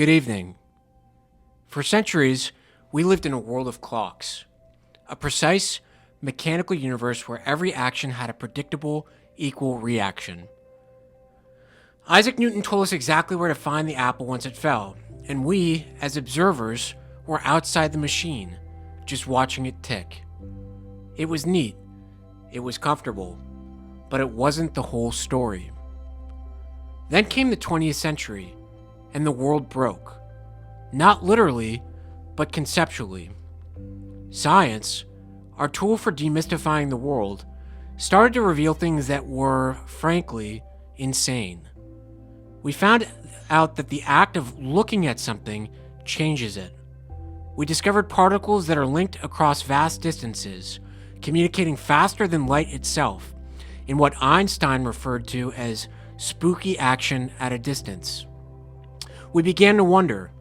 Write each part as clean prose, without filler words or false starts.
Good evening. For centuries, we lived in a world of clocks, a precise, mechanical universe where every action had a predictable, equal reaction. Isaac Newton told us exactly where to find the apple once it fell, and we, as observers, were outside the machine, just watching it tick. It was neat, it was comfortable, but it wasn't the whole story. Then came the 20th century, and the world broke. Not literally, but conceptually. Science, our tool for demystifying the world, started to reveal things that were, frankly, insane. We found out that the act of looking at something changes it. We discovered particles that are linked across vast distances, communicating faster than light itself, in what Einstein referred to as spooky action at a distance. We began to wonder,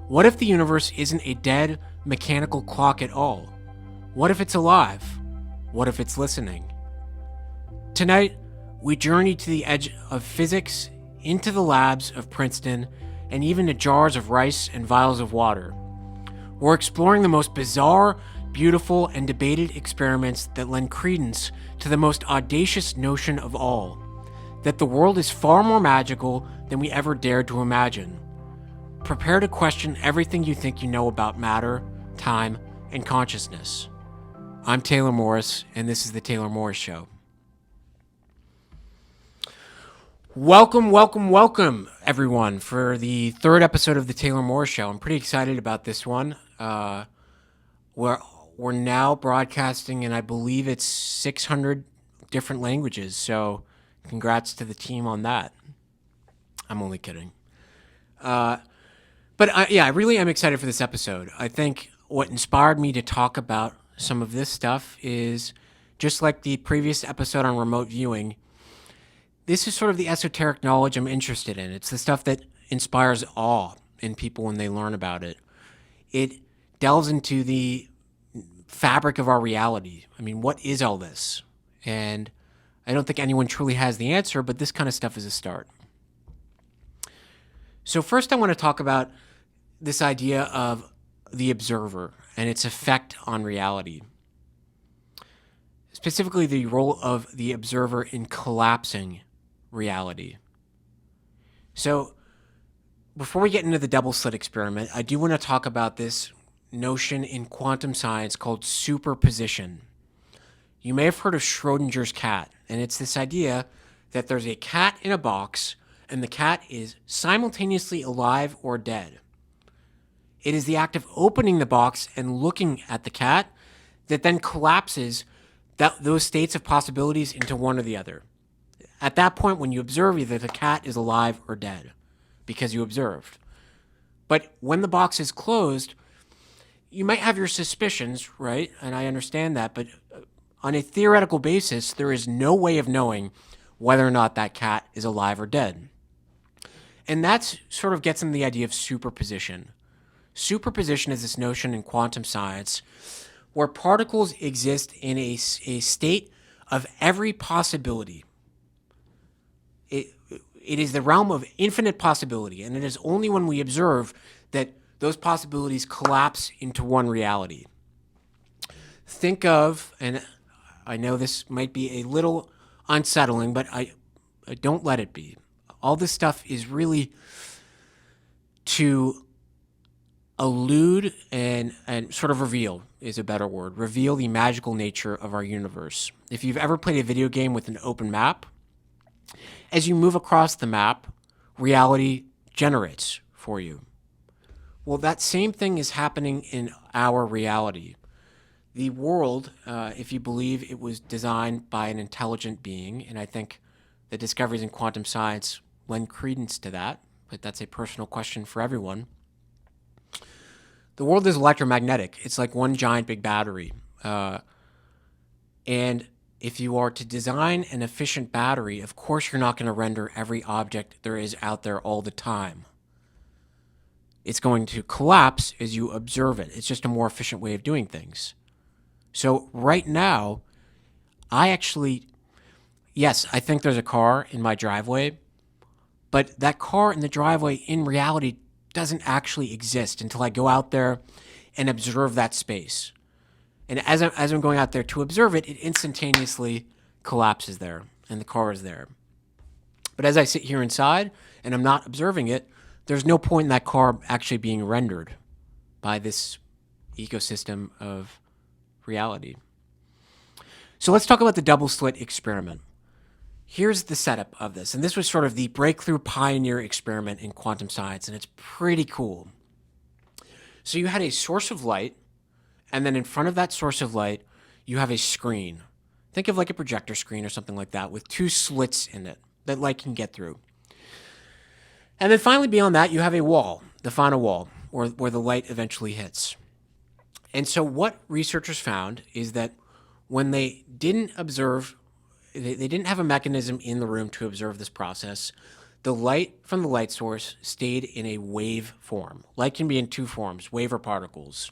what if the universe isn't a dead, mechanical clock at all? What if it's alive? What if it's listening? Tonight, we journey to the edge of physics, into the labs of Princeton, and even to jars of rice and vials of water. We're exploring the most bizarre, beautiful, and debated experiments that lend credence to the most audacious notion of all, that the world is far more magical than we ever dared to imagine. Prepare to question everything you think you know about matter, time, and consciousness. I'm Taylor Morris, and this is The Taylor Morris Show. Welcome, everyone, for the third episode of The Taylor Morris Show. I'm pretty excited about this one. We're now broadcasting in, I believe it's 600 different languages, so congrats to the team on that. I'm only kidding. But I really am excited for this episode. I think what inspired me to talk about some of this stuff is, just like the previous episode on remote viewing, this is sort of the esoteric knowledge I'm interested in. It's the stuff that inspires awe in people when they learn about it. It delves into the fabric of our reality. I mean, what is all this? And I don't think anyone truly has the answer, but this kind of stuff is a start. So first I want to talk about this idea of the observer and its effect on reality. Specifically, the role of the observer in collapsing reality. So before we get into the double slit experiment, I do want to talk about this notion in quantum science called superposition. You may have heard of Schrodinger's cat, and it's this idea that there's a cat in a box and the cat is simultaneously alive or dead. It is the act of opening the box and looking at the cat that then collapses those states of possibilities into one or the other. At that point, when you observe, either the cat is alive or dead because you observed. But when the box is closed, you might have your suspicions, right? And I understand that, but on a theoretical basis, there is no way of knowing whether or not that cat is alive or dead. And that sort of gets into the idea of superposition. Superposition is this notion in quantum science where particles exist in a state of every possibility. It is the realm of infinite possibility, and it is only when we observe that those possibilities collapse into one reality. Think of, and I know this might be a little unsettling, but I don't let it be. All this stuff is really to allude and sort of reveal is a better word. Reveal the magical nature of our universe. If you've ever played a video game with an open map, as you move across the map, reality generates for you. Well, that same thing is happening in our reality. The world, if you believe it was designed by an intelligent being, and I think the discoveries in quantum science lend credence to that, but that's a personal question for everyone. The world is electromagnetic. It's like one giant big battery. And if you are to design an efficient battery, of course you're not going to render every object there is out there all the time. It's going to collapse as you observe it. It's just a more efficient way of doing things. So right now, yes, I think there's a car in my driveway, but that car in the driveway in reality doesn't actually exist until I go out there and observe that space. And as I'm going out there to observe it, it instantaneously collapses there, and the car is there. But as I sit here inside and I'm not observing it, there's no point in that car actually being rendered by this ecosystem of reality. So let's talk about the double slit experiment. Here's the setup of this, and this was sort of the breakthrough pioneer experiment in quantum science, and it's pretty cool. So you had a source of light, and then in front of that source of light, you have a screen. Think of like a projector screen or something like that with two slits in it that light can get through. And then finally beyond that, you have a wall, the final wall, where the light eventually hits. And so what researchers found is that when they didn't observe, they didn't have a mechanism in the room to observe this process, the light from the light source stayed in a wave form. Light can be in two forms, wave or particles.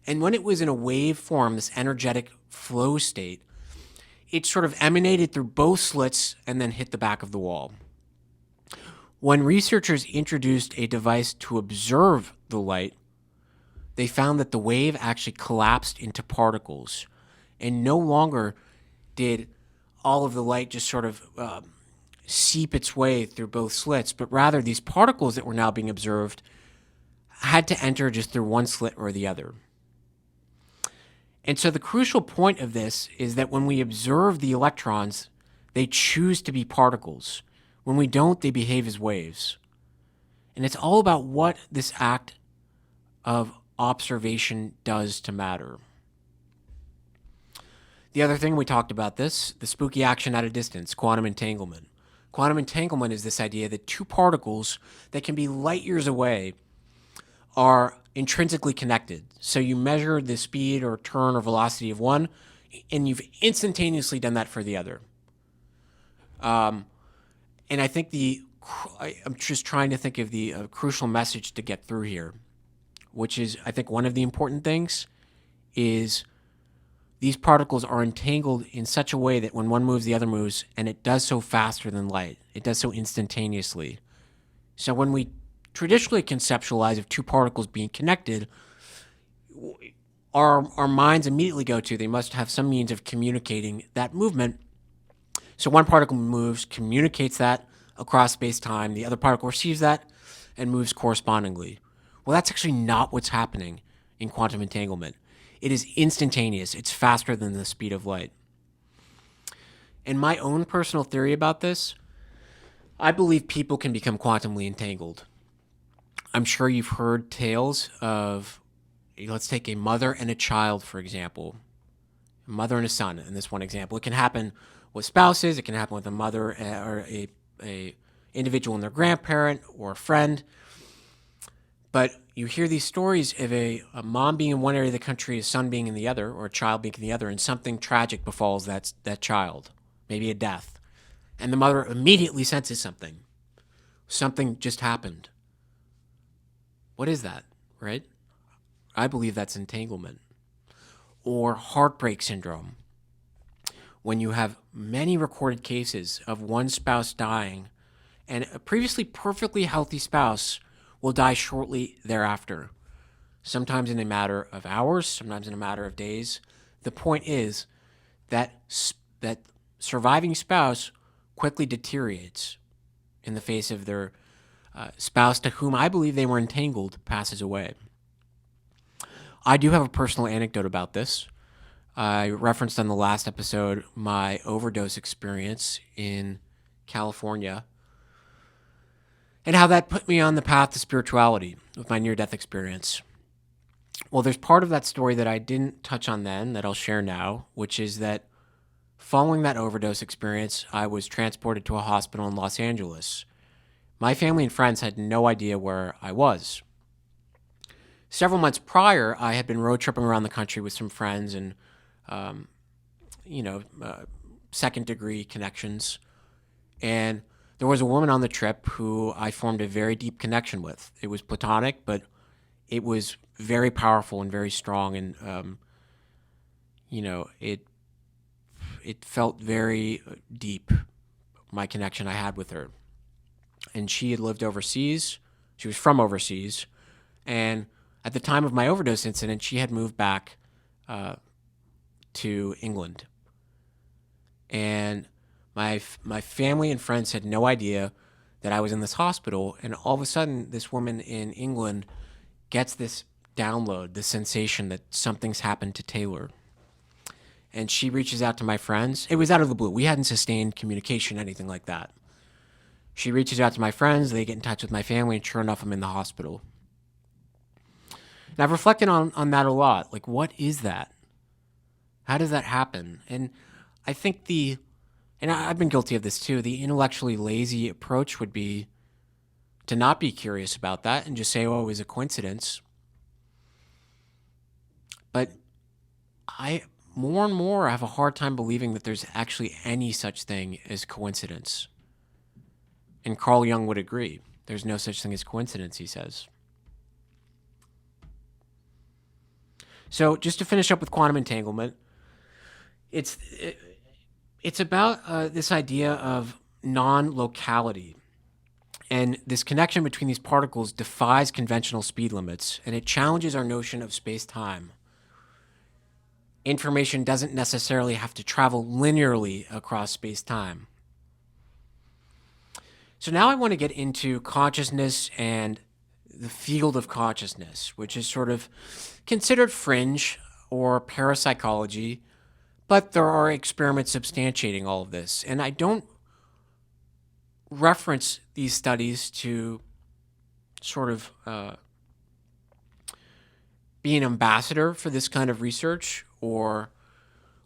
And when it was in a wave form, this energetic flow state, it sort of emanated through both slits and then hit the back of the wall. When researchers introduced a device to observe the light, they found that the wave actually collapsed into particles, and no longer did all of the light just sort of seep its way through both slits, but rather these particles that were now being observed had to enter just through one slit or the other. And so the crucial point of this is that when we observe the electrons, they choose to be particles. When we don't, they behave as waves. And it's all about what this act of observation does to matter. The other thing we talked about this, the spooky action at a distance, quantum entanglement. Quantum entanglement is this idea that two particles that can be light years away are intrinsically connected. So you measure the speed or turn or velocity of one, and you've instantaneously done that for the other. And I think I'm just trying to think of the crucial message to get through here, which is, I think one of the important things is these particles are entangled in such a way that when one moves, the other moves, and it does so faster than light. It does so instantaneously. So when we traditionally conceptualize of two particles being connected, our minds immediately go to they must have some means of communicating that movement. So one particle moves, communicates that across space-time, the other particle receives that and moves correspondingly. Well, that's actually not what's happening in quantum entanglement. It is instantaneous. It's faster than the speed of light. And my own personal theory about this, I believe people can become quantumly entangled. I'm sure you've heard tales of, let's take a mother and a child, for example. A mother and a son, in this one example. It can happen with spouses. It can happen with a mother or a individual and their grandparent or a friend. But you hear these stories of a mom being in one area of the country, a son being in the other, or a child being in the other, and something tragic befalls that child, maybe a death. And the mother immediately senses something. Something just happened. What is that, right? I believe that's entanglement. Or heartbreak syndrome. When you have many recorded cases of one spouse dying and a previously perfectly healthy spouse will die shortly thereafter, sometimes in a matter of hours, sometimes in a matter of days. The point is that surviving spouse quickly deteriorates in the face of their spouse to whom I believe they were entangled passes away. I do have a personal anecdote about this. I referenced on the last episode my overdose experience in California and how that put me on the path to spirituality with my near-death experience. Well, there's part of that story that I didn't touch on then that I'll share now, which is that following that overdose experience, I was transported to a hospital in Los Angeles. My family and friends had no idea where I was. Several months prior, I had been road tripping around the country with some friends and, second-degree connections. And there was a woman on the trip who I formed a very deep connection with. It was platonic, but it was very powerful and very strong. And, it felt very deep, my connection I had with her. And she had lived overseas. She was from overseas. And at the time of my overdose incident, she had moved back to England. And my family and friends had no idea that I was in this hospital. And all of a sudden, this woman in England gets this download, this sensation that something's happened to Taylor. And she reaches out to my friends. It was out of the blue. We hadn't sustained communication, anything like that. She reaches out to my friends. They get in touch with my family, and sure enough, I'm in the hospital. And I've reflected on that a lot. Like, what is that? How does that happen? And I think and I've been guilty of this too, the intellectually lazy approach would be to not be curious about that and just say, oh, it was a coincidence. But more and more have a hard time believing that there's actually any such thing as coincidence. And Carl Jung would agree. There's no such thing as coincidence, he says. So just to finish up with quantum entanglement, it's about this idea of non-locality. And this connection between these particles defies conventional speed limits, and it challenges our notion of space-time. Information doesn't necessarily have to travel linearly across space-time. So now I want to get into consciousness and the field of consciousness, which is sort of considered fringe or parapsychology, but there are experiments substantiating all of this. And I don't reference these studies to sort of be an ambassador for this kind of research or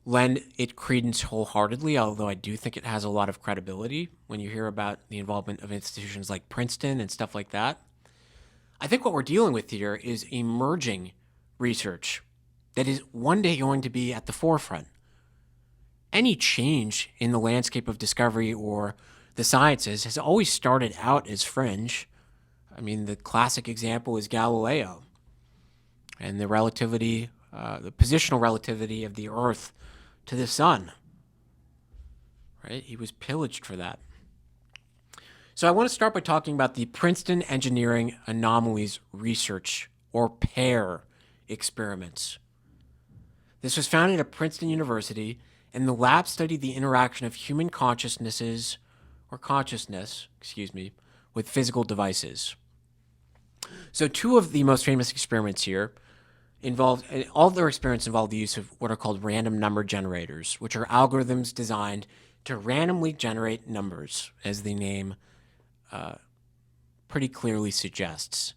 lend it credence wholeheartedly, although I do think it has a lot of credibility when you hear about the involvement of institutions like Princeton and stuff like that. I think what we're dealing with here is emerging research that is one day going to be at the forefront. Any change in the landscape of discovery or the sciences has always started out as fringe. I mean, the classic example is Galileo and the relativity, the positional relativity of the Earth to the sun. Right? He was pillaged for that. So I want to start by talking about the Princeton Engineering Anomalies Research, or PAIR, experiments. This was founded at Princeton University, and the lab studied the interaction of human consciousness, with physical devices. So two of the most famous experiments here all their experiments involved the use of what are called random number generators, which are algorithms designed to randomly generate numbers, as the name pretty clearly suggests.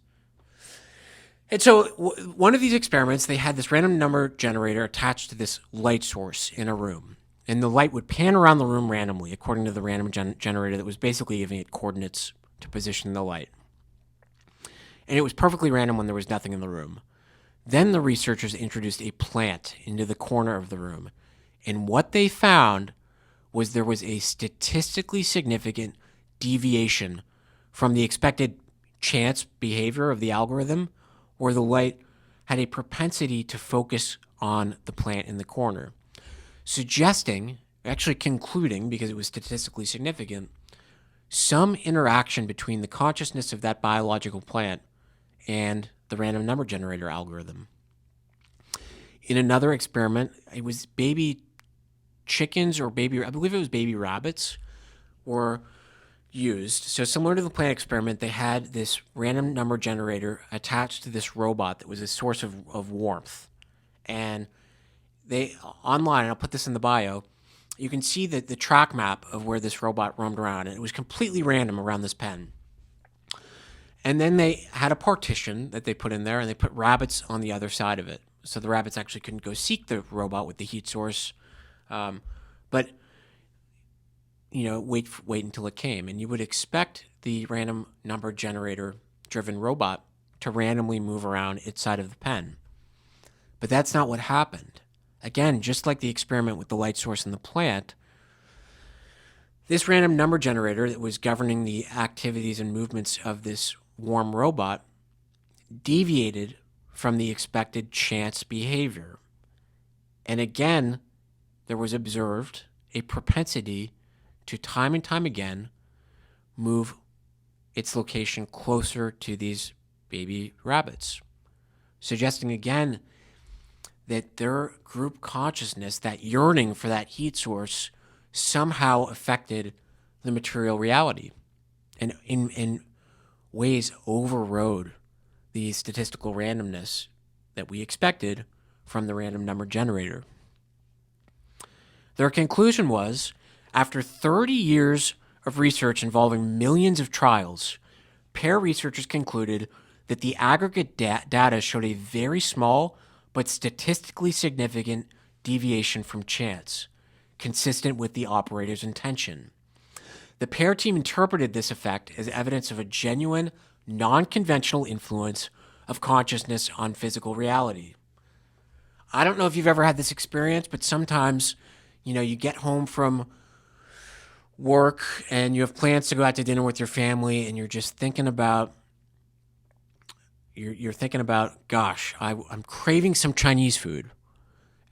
And so one of these experiments, they had this random number generator attached to this light source in a room. And the light would pan around the room randomly according to the random generator that was basically giving it coordinates to position the light. And it was perfectly random when there was nothing in the room. Then the researchers introduced a plant into the corner of the room. And what they found was there was a statistically significant deviation from the expected chance behavior of the algorithm, where the light had a propensity to focus on the plant in the corner, suggesting, actually concluding, because it was statistically significant, some interaction between the consciousness of that biological plant and the random number generator algorithm. In another experiment, it was baby chickens or I believe it was baby rabbits were used. So similar to the plant experiment, they had this random number generator attached to this robot that was a source of warmth. And they, online, and I'll put this in the bio, you can see that the track map of where this robot roamed around, and it was completely random around this pen. And then they had a partition that they put in there, and they put rabbits on the other side of it. So the rabbits actually couldn't go seek the robot with the heat source, but wait until it came. And you would expect the random number generator driven robot to randomly move around its side of the pen. But that's not what happened. Again, just like the experiment with the light source in the plant, this random number generator that was governing the activities and movements of this warm robot deviated from the expected chance behavior. And again, there was observed a propensity to time and time again move its location closer to these baby rabbits, suggesting again that their group consciousness, that yearning for that heat source, somehow affected the material reality and in ways overrode the statistical randomness that we expected from the random number generator. Their conclusion was, after 30 years of research involving millions of trials, pair researchers concluded that the aggregate data showed a very small but statistically significant deviation from chance, consistent with the operator's intention. The pair team interpreted this effect as evidence of a genuine, non-conventional influence of consciousness on physical reality. I don't know if you've ever had this experience, but sometimes, you get home from work and you have plans to go out to dinner with your family and you're just thinking about, gosh, I'm craving some Chinese food.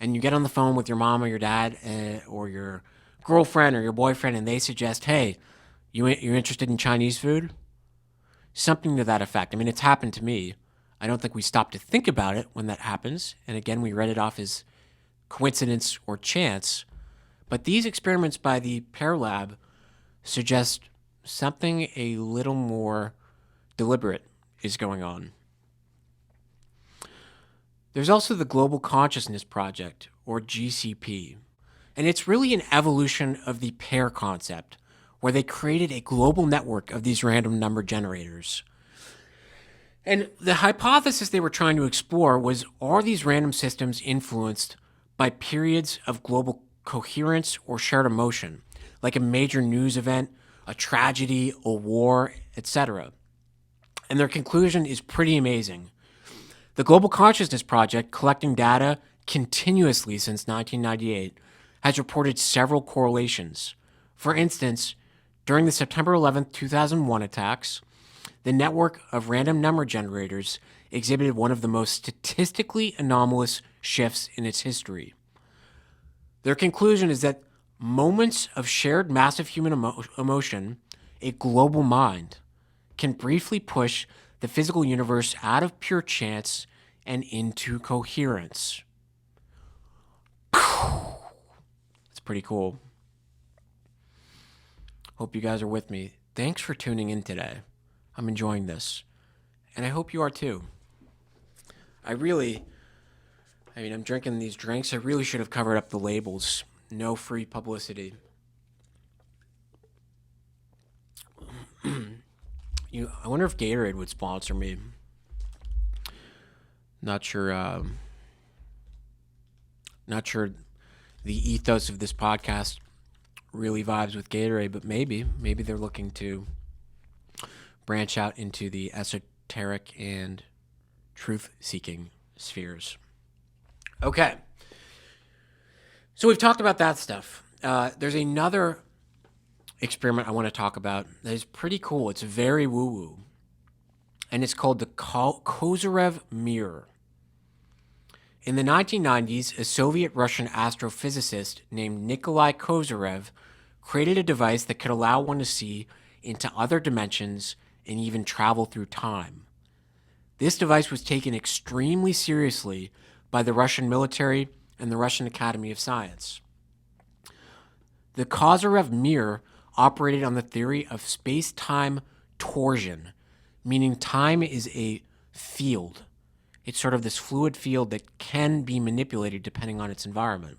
And you get on the phone with your mom or your dad or your girlfriend or your boyfriend and they suggest, hey, you're interested in Chinese food? Something to that effect. I mean, it's happened to me. I don't think we stop to think about it when that happens. And again, we read it off as coincidence or chance. But these experiments by the Pair Lab suggest something a little more deliberate is going on. There's also the Global Consciousness Project, or GCP. And it's really an evolution of the pair concept, where they created a global network of these random number generators. And the hypothesis they were trying to explore was, are these random systems influenced by periods of global coherence or shared emotion, like a major news event, a tragedy, a war, etc.? And their conclusion is pretty amazing. The Global Consciousness Project, collecting data continuously since 1998, has reported several correlations. For instance, during the September 11, 2001 attacks, the network of random number generators exhibited one of the most statistically anomalous shifts in its history. Their conclusion is that moments of shared massive human emotion, a global mind, can briefly push the physical universe out of pure chance and into coherence. It's pretty cool. Hope you guys are with me. Thanks for tuning in today. I'm enjoying this. And I hope you are too. I'm drinking these drinks. I really should have covered up the labels. No free publicity. I wonder if Gatorade would sponsor me. Not sure the ethos of this podcast really vibes with Gatorade, but maybe they're looking to branch out into the esoteric and truth-seeking spheres. Okay. So we've talked about that stuff. There's another experiment I want to talk about that is pretty cool. It's very woo-woo. And it's called the Kozyrev mirror. In the 1990s, a Soviet-Russian astrophysicist named Nikolai Kozyrev created a device that could allow one to see into other dimensions and even travel through time. This device was taken extremely seriously by the Russian military and the Russian Academy of Science. The Kozyrev mirror operated on the theory of space-time torsion, meaning time is a field. It's sort of this fluid field that can be manipulated depending on its environment.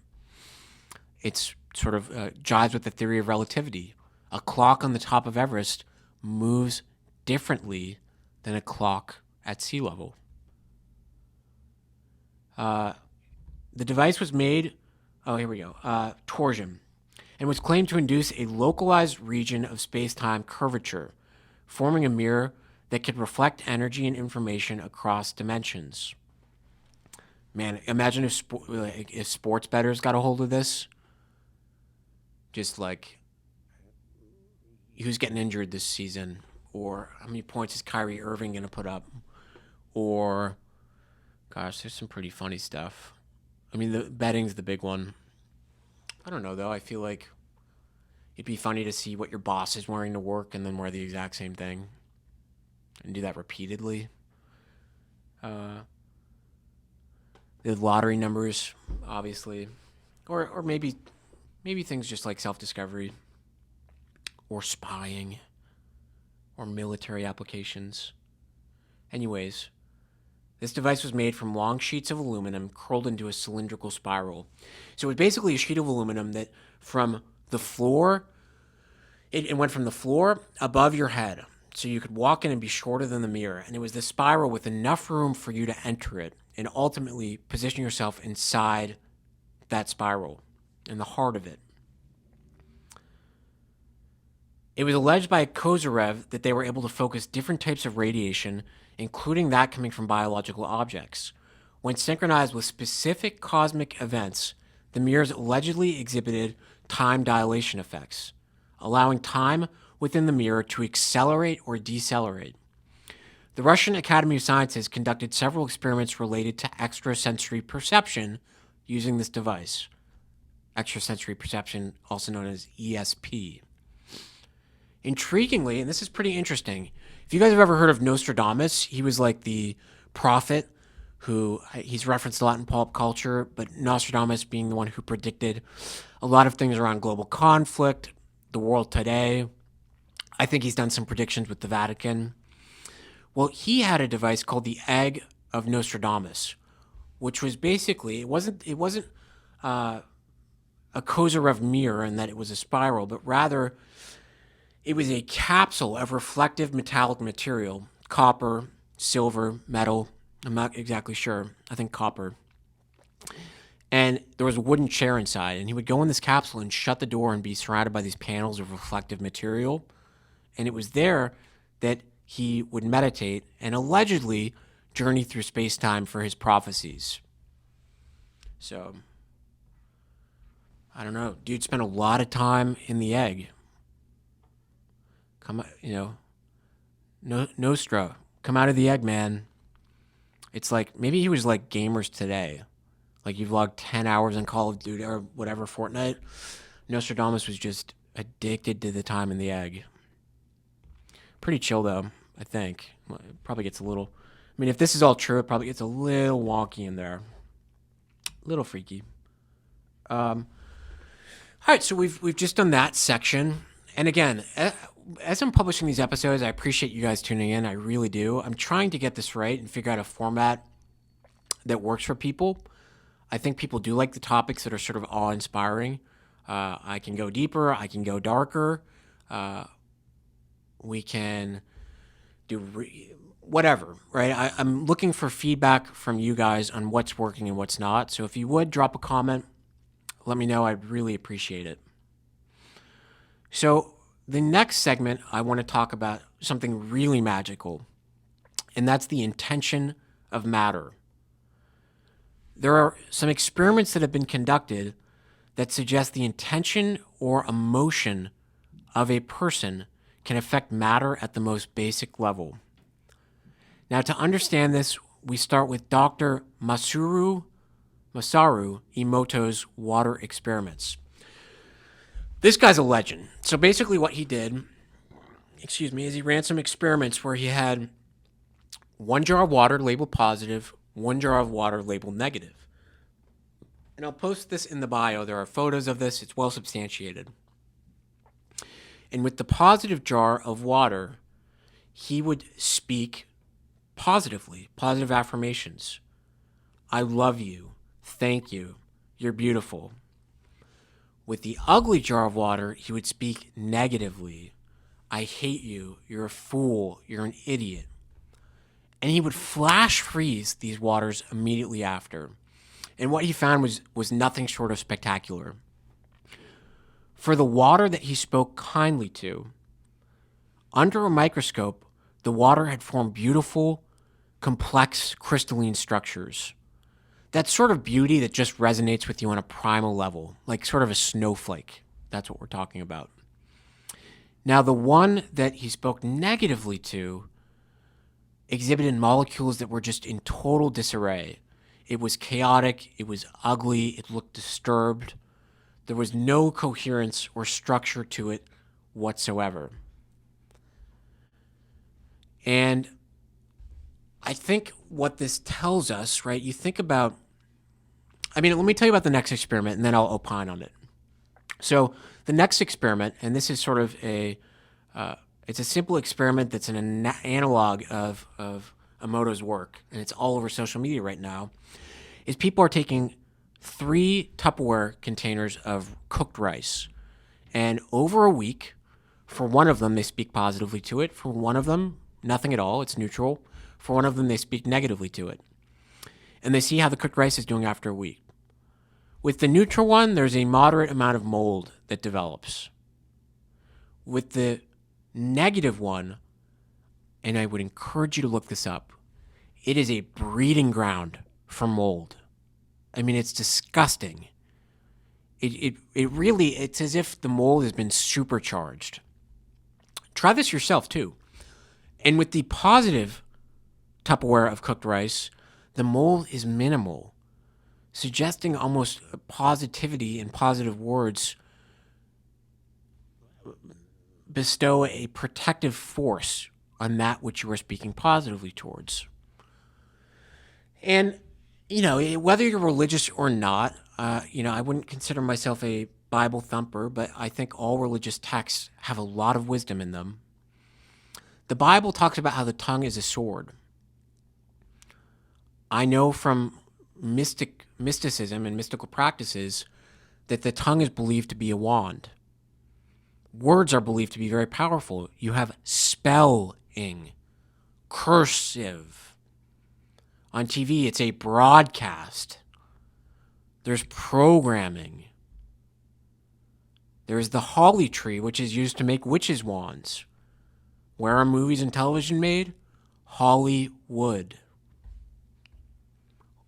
It's sort of jives with the theory of relativity. A clock on the top of Everest moves differently than a clock at sea level. The device was made, torsion, and was claimed to induce a localized region of space-time curvature, forming a mirror that could reflect energy and information across dimensions. Man, imagine if sports bettors got a hold of this. Just like, who's getting injured this season? Or how many points is Kyrie Irving going to put up? Or, gosh, there's some pretty funny stuff. I mean, the betting's the big one. I don't know, though. I feel like it'd be funny to see what your boss is wearing to work and then wear the exact same thing. and do that repeatedly. The lottery numbers, obviously, or maybe things just like self-discovery or spying or military applications. Anyways, this device was made from long sheets of aluminum curled into a cylindrical spiral. So it was basically a sheet of aluminum that from the floor, it went from the floor above your head. So you could walk in and be shorter than the mirror. And it was this spiral with enough room for you to enter it and ultimately position yourself inside that spiral, in the heart of it. It was alleged by Kozyrev that they were able to focus different types of radiation, including that coming from biological objects. When synchronized with specific cosmic events, the mirrors allegedly exhibited time dilation effects, allowing time within the mirror to accelerate or decelerate. The Russian Academy of Sciences conducted several experiments related to extrasensory perception using this device. Extrasensory perception, also known as ESP. Intriguingly, and this is pretty interesting, if you guys have ever heard of Nostradamus, he was like the prophet who he's referenced a lot in pop culture, but Nostradamus being the one who predicted a lot of things around global conflict, the world today. I think he's done some predictions with the Vatican. Well, he had a device called the Egg of Nostradamus, which was basically, it wasn't a Kozyrev mirror in that it was a spiral, but rather it was a capsule of reflective metallic material, copper, silver, metal. I'm not exactly sure. I think copper. And there was a wooden chair inside, and he would go in this capsule and shut the door and be surrounded by these panels of reflective material. And it was there that he would meditate and allegedly journey through space-time for his prophecies. So, I don't know. Dude spent a lot of time in the egg. Come, Nostra, come out of the egg, man. It's like, maybe he was like gamers today. Like you've logged 10 hours in Call of Duty or whatever, Fortnite. Nostradamus was just addicted to the time in the egg. Pretty chill though, I think. It probably gets a little, I mean, if this is all true, it probably gets a little wonky in there. A little freaky. All right, so we've just done that section. And again, as I'm publishing these episodes, I appreciate you guys tuning in. I really do. I'm trying to get this right and figure out a format that works for people. I think people do like the topics that are sort of awe-inspiring. I can go deeper. I can go darker. We can do whatever, right? I'm looking for feedback from you guys on what's working and what's not. So if you would drop a comment, let me know. I'd really appreciate it. So the next segment, I want to talk about something really magical, and that's the intention of matter. There are some experiments that have been conducted that suggest the intention or emotion of a person can affect matter at the most basic level. Now, to understand this, we start with Dr. Masaru Emoto's water experiments. This guy's a legend. So basically what he did, is he ran some experiments where he had one jar of water labeled positive, one jar of water labeled negative. And I'll post this in the bio. There are photos of this. It's well substantiated. And with the positive jar of water, he would speak positively, positive affirmations. I love you. Thank you. You're beautiful. With the ugly jar of water, he would speak negatively. I hate you. You're a fool. You're an idiot. And he would flash freeze these waters immediately after. And what he found was nothing short of spectacular. For the water that he spoke kindly to, under a microscope, the water had formed beautiful, complex, crystalline structures. That sort of beauty that just resonates with you on a primal level, like sort of a snowflake. That's what we're talking about. Now, the one that he spoke negatively to exhibited molecules that were just in total disarray. It was chaotic, it was ugly, it looked disturbed. There was no coherence or structure to it whatsoever. And I think what this tells us, right? You think about, let me tell you about the next experiment and then I'll opine on it. So the next experiment, and this is sort of it's a simple experiment that's an analog of Emoto's work, and it's all over social media right now, is people are taking 3 Tupperware containers of cooked rice, and over a week, for one of them, they speak positively to it. For one of them, nothing at all. It's neutral. For one of them, they speak negatively to it. And they see how the cooked rice is doing after a week. With the neutral one, there's a moderate amount of mold that develops. With the negative one, and I would encourage you to look this up, it is a breeding ground for mold. I mean, it's disgusting. It really, it's as if the mold has been supercharged. Try this yourself, too. And with the positive Tupperware of cooked rice, the mold is minimal, suggesting almost positivity and positive words bestow a protective force on that which you are speaking positively towards. And, whether you're religious or not, I wouldn't consider myself a Bible thumper, but I think all religious texts have a lot of wisdom in them. The Bible talks about how the tongue is a sword. I know from mysticism and mystical practices that the tongue is believed to be a wand. Words are believed to be very powerful. You have spelling, cursive. On TV, it's a broadcast. There's programming. There's the holly tree, which is used to make witches' wands. Where are movies and television made? Hollywood.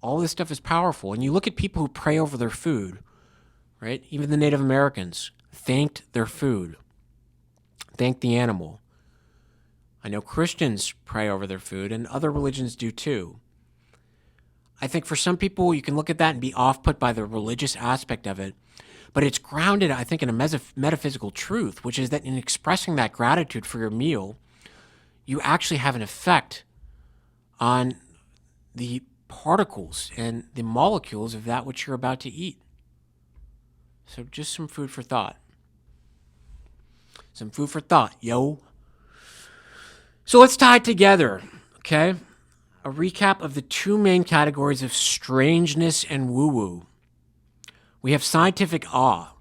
All this stuff is powerful. And you look at people who pray over their food, right? Even the Native Americans thanked their food, thanked the animal. I know Christians pray over their food, and other religions do too. I think for some people, you can look at that and be off-put by the religious aspect of it, but it's grounded, I think, in a metaphysical truth, which is that in expressing that gratitude for your meal, you actually have an effect on the particles and the molecules of that which you're about to eat. So just some food for thought. Some food for thought, yo. So let's tie it together, okay? A recap of the 2 main categories of strangeness and woo-woo. We have scientific awe.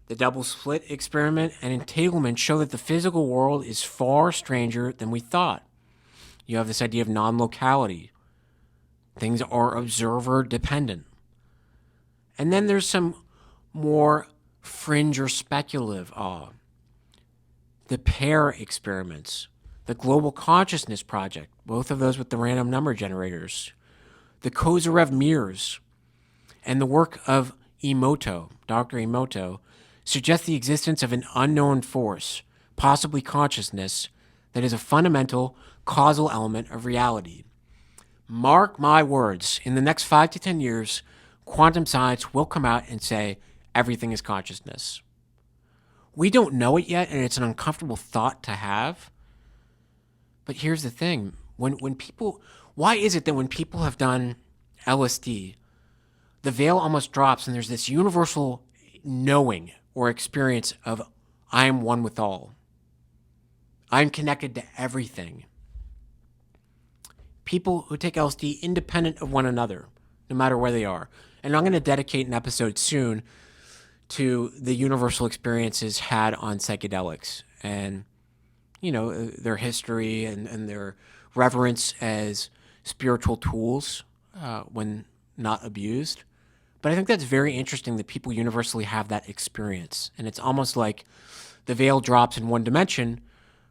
The double slit experiment and entanglement show that the physical world is far stranger than we thought. You have this idea of non-locality. Things are observer dependent. And then there's some more fringe or speculative awe. The pair experiments, the Global Consciousness Project, both of those with the random number generators, the Kozyrev mirrors, and the work of Emoto, Dr. Emoto, suggest the existence of an unknown force, possibly consciousness, that is a fundamental causal element of reality. Mark my words, in the next 5 to 10 years, quantum science will come out and say everything is consciousness. We don't know it yet, and it's an uncomfortable thought to have. But here's the thing. Why is it that when people have done LSD, the veil almost drops and there's this universal knowing or experience of I am one with all. I'm connected to everything. People who take LSD independent of one another, no matter where they are. And I'm going to dedicate an episode soon to the universal experiences had on psychedelics and, their history and their reverence as spiritual tools when not abused. But I think that's very interesting that people universally have that experience. And it's almost like the veil drops in one dimension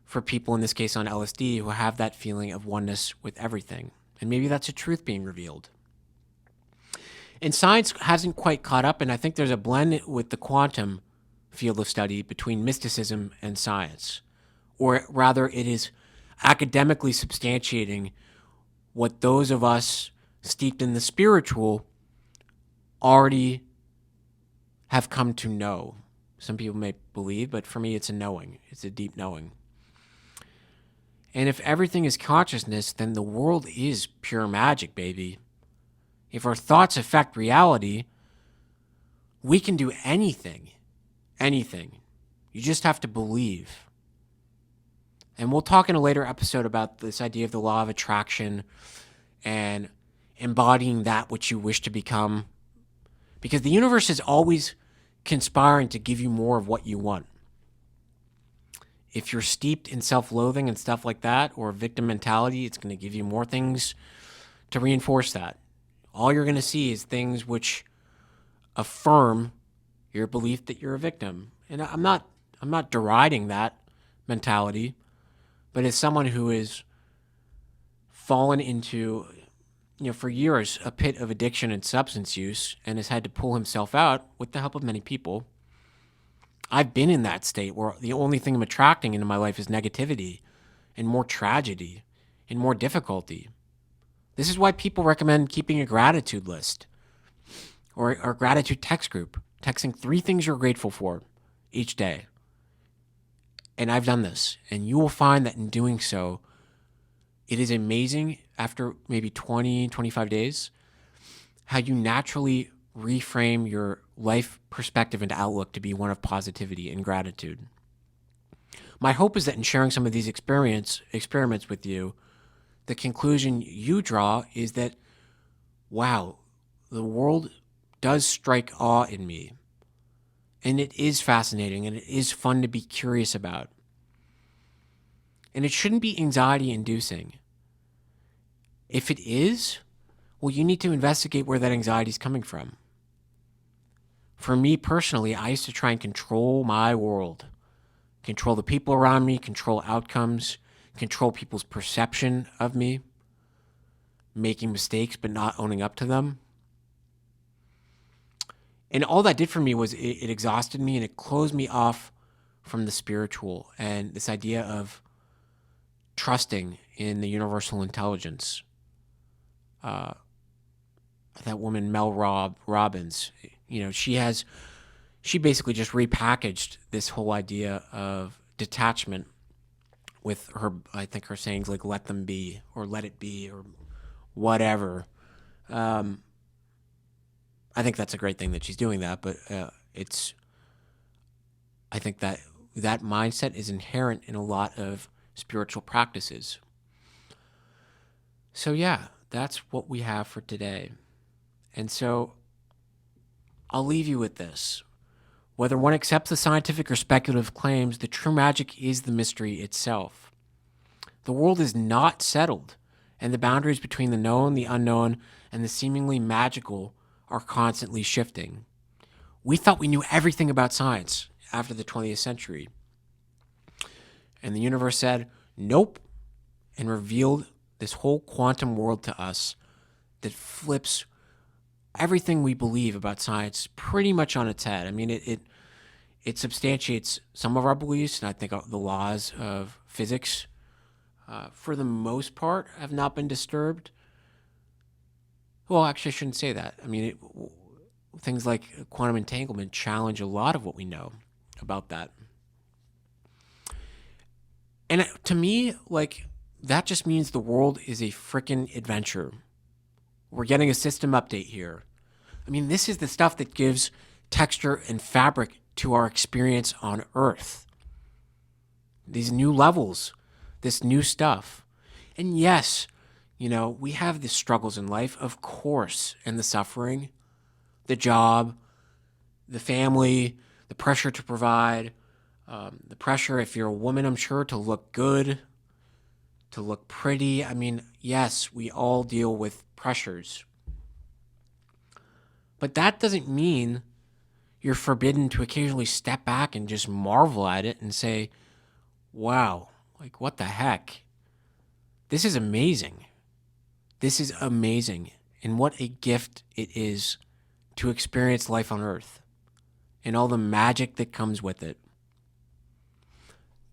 for people, in this case on LSD, who have that feeling of oneness with everything. And maybe that's a truth being revealed. And science hasn't quite caught up, and I think there's a blend with the quantum field of study between mysticism and science. Or rather, it is academically substantiating what those of us steeped in the spiritual already have come to know. Some people may believe, but for me it's a knowing. It's a deep knowing. And if everything is consciousness, then the world is pure magic, baby. If our thoughts affect reality, we can do anything. Anything. You just have to believe. And we'll talk in a later episode about this idea of the law of attraction and embodying that which you wish to become. Because the universe is always conspiring to give you more of what you want. If you're steeped in self-loathing and stuff like that, or victim mentality, it's going to give you more things to reinforce that. All you're going to see is things which affirm your belief that you're a victim. And I'm not deriding that mentality, but as someone who has fallen into, for years, a pit of addiction and substance use and has had to pull himself out with the help of many people, I've been in that state where the only thing I'm attracting into my life is negativity and more tragedy and more difficulty. This is why people recommend keeping a gratitude list or a gratitude text group, texting 3 things you're grateful for each day. And I've done this, and you will find that in doing so, it is amazing after maybe 20, 25 days, how you naturally reframe your life perspective and outlook to be one of positivity and gratitude. My hope is that in sharing some of these experiments with you, the conclusion you draw is that, wow, the world does strike awe in me. And it is fascinating and it is fun to be curious about. And it shouldn't be anxiety inducing. If it is, well, you need to investigate where that anxiety is coming from. For me personally, I used to try and control my world, control the people around me, control outcomes, control people's perception of me, making mistakes but not owning up to them. And all that did for me was it exhausted me and it closed me off from the spiritual and this idea of trusting in the universal intelligence. That woman, Mel Robbins, she basically just repackaged this whole idea of detachment with her, I think her sayings like "let them be" or "let it be" or whatever. I think that's a great thing that she's doing that, but I think that mindset is inherent in a lot of spiritual practices. So yeah, that's what we have for today. And so I'll leave you with this. Whether one accepts the scientific or speculative claims, the true magic is the mystery itself. The world is not settled, and the boundaries between the known, the unknown, and the seemingly magical are constantly shifting. We thought we knew everything about science after the 20th century. And the universe said, nope, and revealed this whole quantum world to us that flips everything we believe about science pretty much on its head. I mean, it substantiates some of our beliefs, and I think the laws of physics, for the most part, have not been disturbed. Well, actually, I shouldn't say that. I mean, things like quantum entanglement challenge a lot of what we know about that. And to me, that just means the world is a freaking adventure. We're getting a system update here. I mean, this is the stuff that gives texture and fabric to our experience on Earth. These new levels, this new stuff. And yes, we have the struggles in life, of course, and the suffering, the job, the family, the pressure to provide, the pressure, if you're a woman, I'm sure, to look good, to look pretty. I mean, yes, we all deal with pressures. But that doesn't mean you're forbidden to occasionally step back and just marvel at it and say, wow, what the heck? This is amazing. This is amazing. And what a gift it is to experience life on Earth and all the magic that comes with it.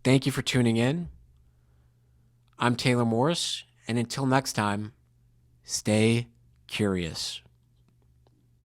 Thank you for tuning in. I'm Taylor Morris, and until next time, stay curious.